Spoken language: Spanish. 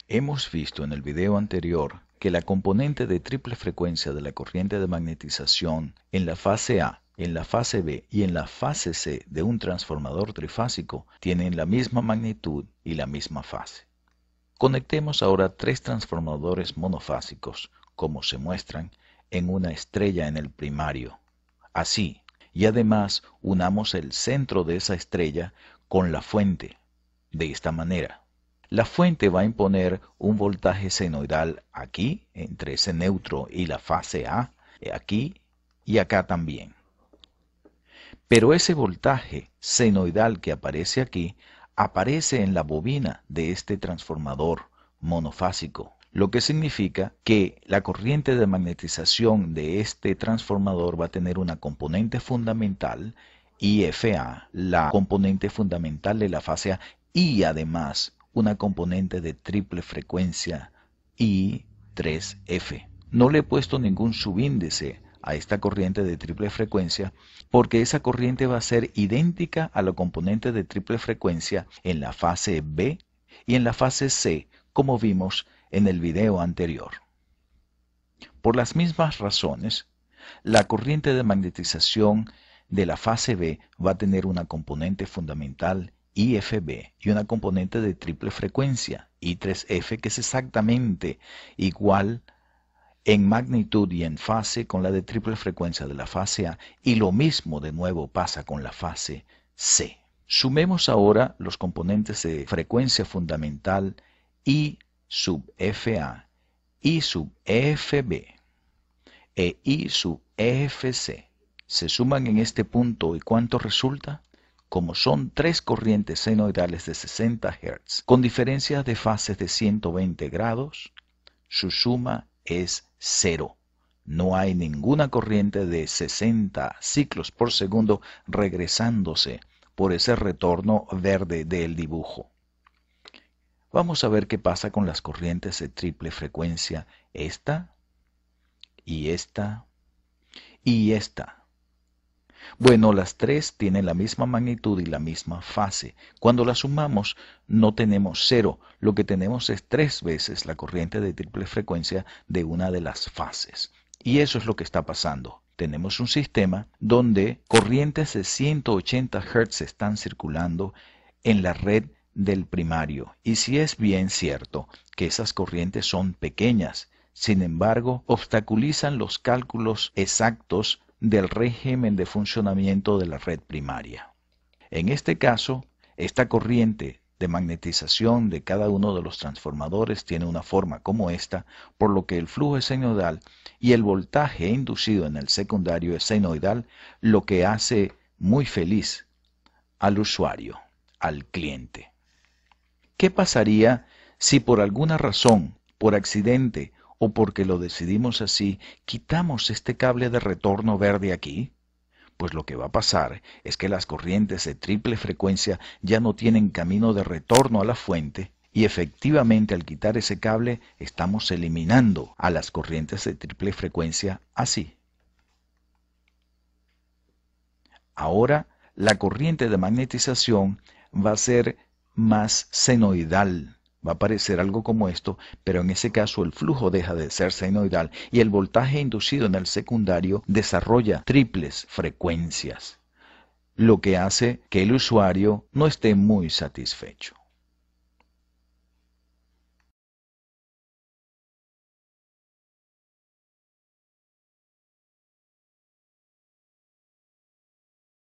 Hemos visto en el video anterior que la componente de triple frecuencia de la corriente de magnetización en la fase A, en la fase B y en la fase C de un transformador trifásico tienen la misma magnitud y la misma fase. Conectemos ahora tres transformadores monofásicos, como se muestran, en una estrella en el primario. Así, y además unamos el centro de esa estrella con la fuente. De esta manera, la fuente va a imponer un voltaje senoidal aquí, entre ese neutro y la fase A, aquí y acá también. Pero ese voltaje senoidal que aparece aquí, aparece en la bobina de este transformador monofásico, lo que significa que la corriente de magnetización de este transformador va a tener una componente fundamental, IFA, la componente fundamental de la fase A, y además una componente de triple frecuencia, I3F. No le he puesto ningún subíndice a esta corriente de triple frecuencia porque esa corriente va a ser idéntica a la componente de triple frecuencia en la fase B y en la fase C, como vimos en el video anterior. Por las mismas razones, la corriente de magnetización de la fase B va a tener una componente fundamental IFB y una componente de triple frecuencia I3F que es exactamente igual en magnitud y en fase con la de triple frecuencia de la fase A, y lo mismo de nuevo pasa con la fase C. Sumemos ahora los componentes de frecuencia fundamental I sub FA, I sub EFB e I sub EFC. Se suman en este punto y ¿cuánto resulta? Como son tres corrientes senoidales de 60 Hz con diferencias de fases de 120 grados, su suma es 0. No hay ninguna corriente de 60 ciclos por segundo regresándose por ese retorno verde del dibujo. Vamos a ver qué pasa con las corrientes de triple frecuencia, esta y esta y esta. Bueno, las tres tienen la misma magnitud y la misma fase. Cuando las sumamos no tenemos 0, lo que tenemos es 3 veces la corriente de triple frecuencia de una de las fases. Y eso es lo que está pasando. Tenemos un sistema donde corrientes de 180 Hz están circulando en la red del primario. Y si es bien cierto que esas corrientes son pequeñas, sin embargo, obstaculizan los cálculos exactos del régimen de funcionamiento de la red primaria. En este caso, esta corriente de magnetización de cada uno de los transformadores tiene una forma como esta, por lo que el flujo es senoidal y el voltaje inducido en el secundario es senoidal, lo que hace muy feliz al usuario, al cliente. ¿Qué pasaría si por alguna razón, por accidente o porque lo decidimos así, quitamos este cable de retorno verde aquí? Pues lo que va a pasar es que las corrientes de triple frecuencia ya no tienen camino de retorno a la fuente y efectivamente al quitar ese cable estamos eliminando a las corrientes de triple frecuencia así. Ahora la corriente de magnetización va a ser más senoidal. Va a parecer algo como esto, pero en ese caso el flujo deja de ser senoidal y el voltaje inducido en el secundario desarrolla triples frecuencias, lo que hace que el usuario no esté muy satisfecho.